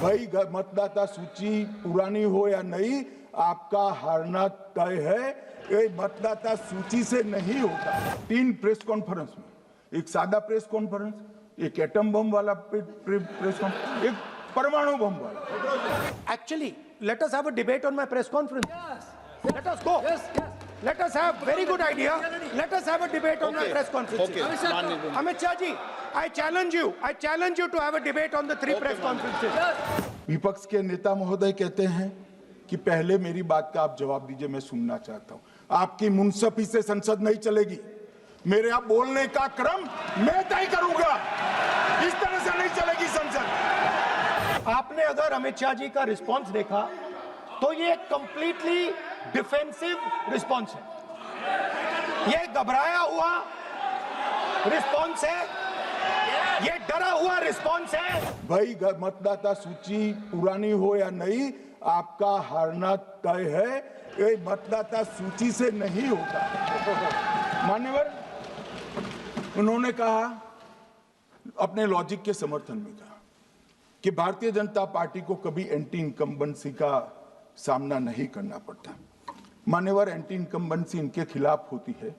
भाई मतदाता सूची पुरानी हो या नहीं, आपका हारना तय है। ये मतदाता सूची से नहीं होता। 3 प्रेस कॉन्फ्रेंस में, एक सादा प्रेस कॉन्फ्रेंस, एक एटम बम वाला प्रेस कॉन्फ्रेंस, एक परमाणु बम वाला। Actually, let us have a debate on my press conference. Yes. Let us go. Yes. Let us have very good idea. Let us have a debate on my press conference. Amit Shah ji, I challenge you. I challenge you to have a debate on the 3 press conferences. विपक्ष के नेता महोदय कहते हैं कि पहले मेरी बात का आप जवाब दीजिए, मैं सुनना चाहता हूं। आपकी मुनसफी से संसद नहीं चलेगी। मेरे यहाँ बोलने का क्रम मैं तय करूंगा। इस तरह से नहीं चलेगी संसद। आपने अगर अमित शाह जी का रिस्पांस देखा तो ये कंप्लीटली डिफेंसिव रिस्पांस है। ये घबराया हुआ रिस्पांस है, ये डरा हुआ रिस्पांस है। भाई मतदाता सूची पुरानी हो या नहीं, आपका हारना तय है। ये मतदाता सूची से नहीं होता। मान्यवर, उन्होंने कहा, अपने लॉजिक के समर्थन में कहा कि भारतीय जनता पार्टी को कभी एंटी इनकम्बेंसी का सामना नहीं करना पड़ता। मान्यवर, एंटी इनकम्बेंसी इनके खिलाफ होती है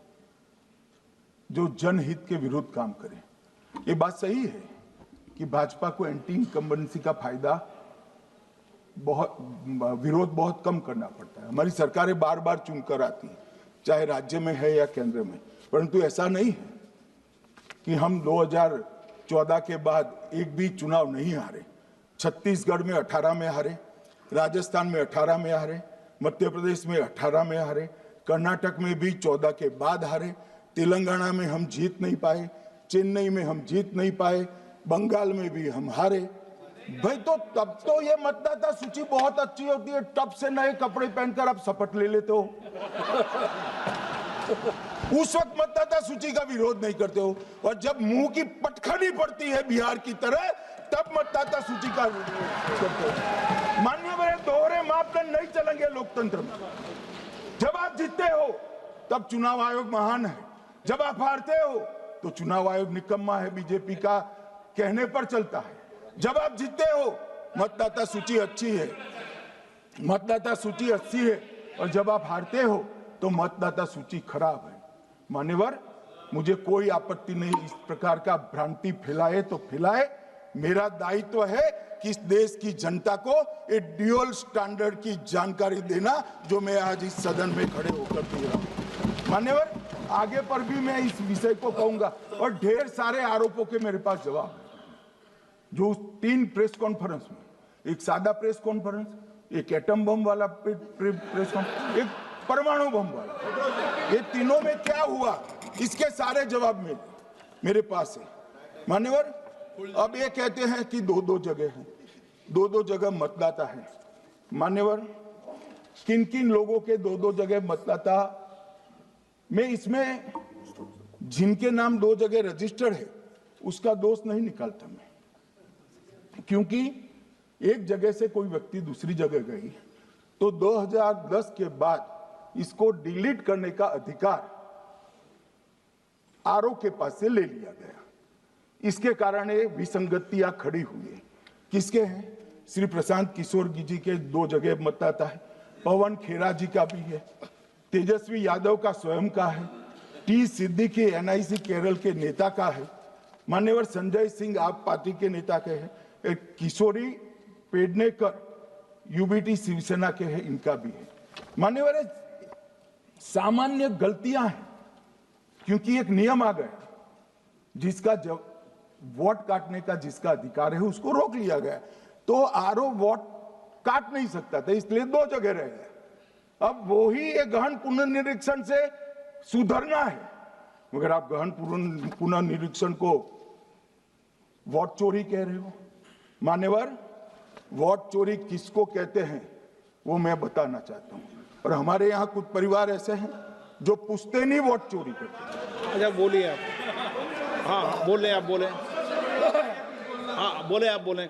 जो जनहित के विरुद्ध काम करे। ये बात सही है कि भाजपा को एंटी इनकम्बेंसी का फायदा विरोध बहुत कम करना पड़ता है। हमारी सरकारें बार बार चुनकर आती हैं, चाहे राज्य में है या केंद्र में, परंतु ऐसा नहीं है कि हम 2014 के बाद एक भी चुनाव नहीं हारे। छत्तीसगढ़ में 18 में हारे, राजस्थान में 18 में हारे, मध्य प्रदेश में 18 में हारे, कर्नाटक में भी 14 के बाद हारे, तेलंगाना में हम जीत नहीं पाए, चेन्नई में हम जीत नहीं पाए, बंगाल में भी हम हारे। भाई तो तब तो ये मतदाता सूची बहुत अच्छी होती है, तब से नए कपड़े पहनकर आप शपथ ले लेते हो। उस वक्त मतदाता सूची का विरोध नहीं करते हो, और जब मुंह की पटखनी पड़ती है बिहार की तरह, तब मतदाता सूची का विरोध करते हो। माननीय, दोहरे मापदंड नहीं चलेंगे लोकतंत्र में। जब आप जीतते हो तब चुनाव आयोग महान है, जब आप हारते हो तो चुनाव आयोग निकम्मा है, बीजेपी का कहने पर चलता है। जब आप जीतते हो मतदाता सूची अच्छी है, मतदाता सूची अच्छी है, और जब आप हारते हो तो मतदाता सूची खराब है। मान्यवर, मुझे कोई आपत्ति नहीं, इस प्रकार का भ्रांति फैलाए तो फैलाए। मेरा दायित्व है कि इस देश की जनता को एक ड्यूअल स्टैंडर्ड की जानकारी देना, जो मैं आज इस सदन में खड़े होकर दे रहा हूं। मान्यवर, आगे पर भी मैं इस विषय को कहूंगा, और ढेर सारे आरोपों के मेरे पास जवाब है। जो 3 प्रेस कॉन्फ्रेंस में, एक सादा प्रेस कॉन्फ्रेंस, एक एटम बम वाला प्रेस कॉन्फ्रेंस, एक परमाणु बम वाला, ये तीनों में क्या हुआ, इसके सारे जवाब मेरे पास है। मान्यवर, अब ये कहते हैं कि 2-2 जगह है, 2-2 जगह मतदाता है। मान्यवर, किन किन लोगों के 2-2 जगह मतदाता में, इसमें जिनके नाम 2 जगह रजिस्टर्ड है उसका दोष नहीं निकालता मैं, क्योंकि एक जगह से कोई व्यक्ति दूसरी जगह गई तो 2010 के बाद इसको डिलीट करने का अधिकार आरओ के पास से ले लिया गया। इसके कारण ये विसंगतियां खड़ी हुई है। किसके हैं? श्री प्रशांत किशोर जी के 2 जगह मतदाता है, पवन खेरा जी का भी है, तेजस्वी यादव का स्वयं का है, टी सिद्दीकी एनआईसी केरल के नेता का है, मान्यवर संजय सिंह आप पार्टी के नेता के हैं, एक किशोरी पेडनेकर यूबीटी शिवसेना के हैं, इनका भी है। मान्यवर, सामान्य गलतियां हैं, क्योंकि एक नियम आ गया, जिसका जब वोट काटने का जिसका अधिकार है उसको रोक लिया गया, तो आरओ वोट काट नहीं सकता था, इसलिए 2 जगह रह गए। अब वो ही एक गहन पुनर्निरीक्षण से सुधरना है, मगर आप गहन पुनर्निरीक्षण को वोट चोरी कह रहे हो। मान्यवर, वोट चोरी किसको कहते हैं वो मैं बताना चाहता हूं, और हमारे यहाँ कुछ परिवार ऐसे हैं जो पुश्तैनी वोट चोरी करते हैं। अच्छा, बोलिए आप। हाँ, बोले आप, बोले। हाँ, बोले आप, बोले।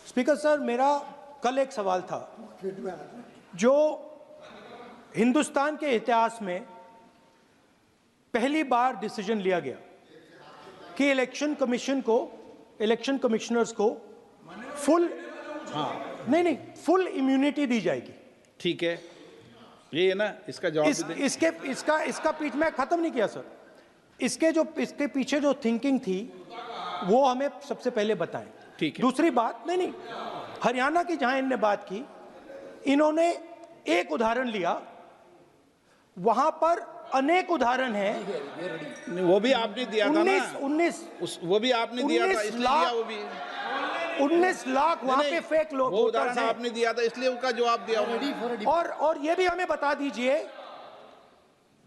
स्पीकर सर, मेरा कल एक सवाल था, जो हिंदुस्तान के इतिहास में पहली बार डिसीजन लिया गया कि इलेक्शन कमीशनर्स को फुल हाँ नहीं, फुल इम्यूनिटी दी जाएगी। ठीक है, ये है ना, इसका जवाब भी दें। इसका पीठ में खत्म नहीं किया सर। इसके पीछे जो थिंकिंग थी वो हमें सबसे पहले बताएं। ठीक है। दूसरी बात, नहीं, हरियाणा की जहां इन्होंने बात की, इन्होंने एक उदाहरण लिया, वहां पर अनेक उदाहरण हैं। वो भी आपने दिया था ना, 19 वो भी आपने दिया था, इसलिए दिया वो भी। 19 लाख वहां पे फेक लोग वो उदाहरण आपने दिया था, इसलिए उसका जवाब दिया। और ये भी हमें बता दीजिए,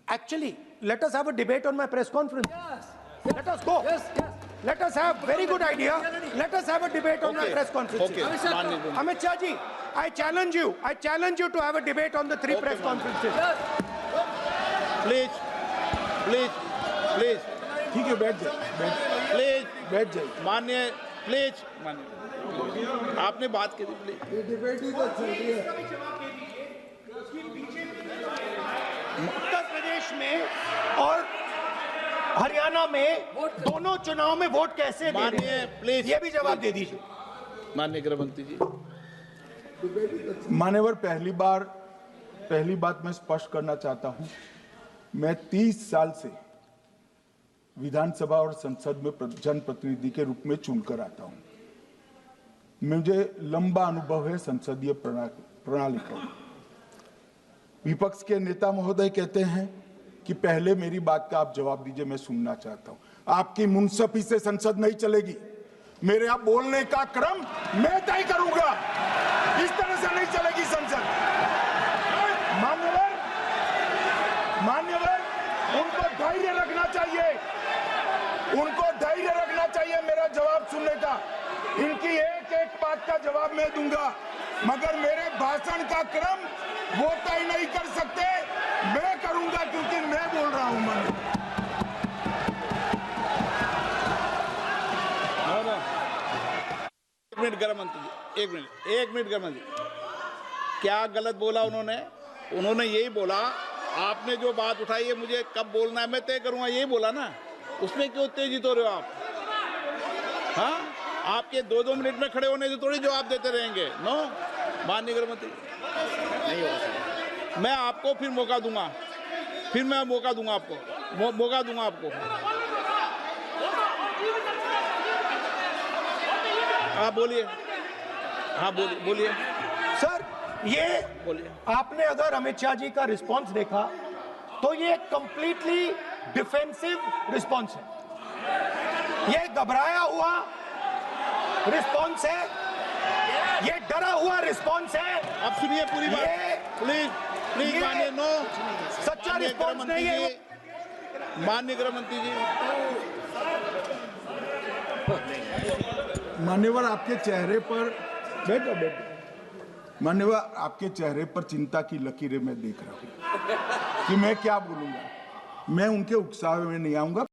actually let us have a debate on my press conference. Let us go. Let us have very good idea. Let us have a debate on my press conference. Amit Shah ji, I challenge you to have a debate on the 3 press conferences. Please. ठीक है, बैठ जाइए। माननीय, please माननीय, आपने बात की थी, प्लीज। उत्तर प्रदेश में और हरियाणा में दोनों चुनाव में वोट कैसे दे रहे हैं, प्लीज ये भी जवाब दे दीजिए। माननीय गृह मंत्री जी। मान्यवर, पहली बात मैं स्पष्ट करना चाहता हूं, मैं 30 साल से विधानसभा और संसद में जनप्रतिनिधि के रूप में चुनकर आता हूं। मुझे लंबा अनुभव है संसदीय प्रणाली का। विपक्ष के नेता महोदय कहते हैं कि पहले मेरी बात का आप जवाब दीजिए, मैं सुनना चाहता हूं। आपकी मुनसफी से संसद नहीं चलेगी। मेरे यहाँ बोलने का क्रम मैं तय करूंगा, इस तरह से नहीं चलेगी संसद। मान्यवर, उनको धैर्य रखना चाहिए, मेरा जवाब सुनने का। इनकी एक बात का जवाब मैं दूंगा, मगर मेरे भाषण का क्रम वो तय नहीं कर सकते, मैं करूंगा, क्योंकि मैं बोल रहा हूं। एक मिनट गृह मंत्री जी, एक मिनट गृह मंत्री, क्या गलत बोला उन्होंने यही बोला, आपने जो बात उठाई है मुझे कब बोलना है मैं तय करूंगा, यही बोला ना, उसमें क्यों उत्तेजित हो रहे हो आप? हाँ, आपके 2-2 मिनट में खड़े होने से थोड़ी जवाब देते रहेंगे। नो, माननीय गृह मंत्री, नहीं होगा। मैं आपको फिर मौका दूंगा, आपको। आप बोलिए, हाँ बोलिए सर। ये बोलिए। आपने अगर अमित शाह जी का रिस्पांस देखा तो ये कंप्लीटली डिफेंसिव रिस्पांस है, ये घबराया हुआ रिस्पांस है, ये डरा हुआ रिस्पांस है। अब सुनिए पूरी बात, प्लीज मानिए। नो, सच्चा रिस्पांस नहीं है। माननीय गृह मंत्री जी, मान्यवर, आपके चेहरे पर बैठो। मान्यवर, आपके चेहरे पर चिंता की लकीरें मैं देख रहा हूं कि मैं क्या बोलूंगा। मैं उनके उकसावे में नहीं आऊंगा,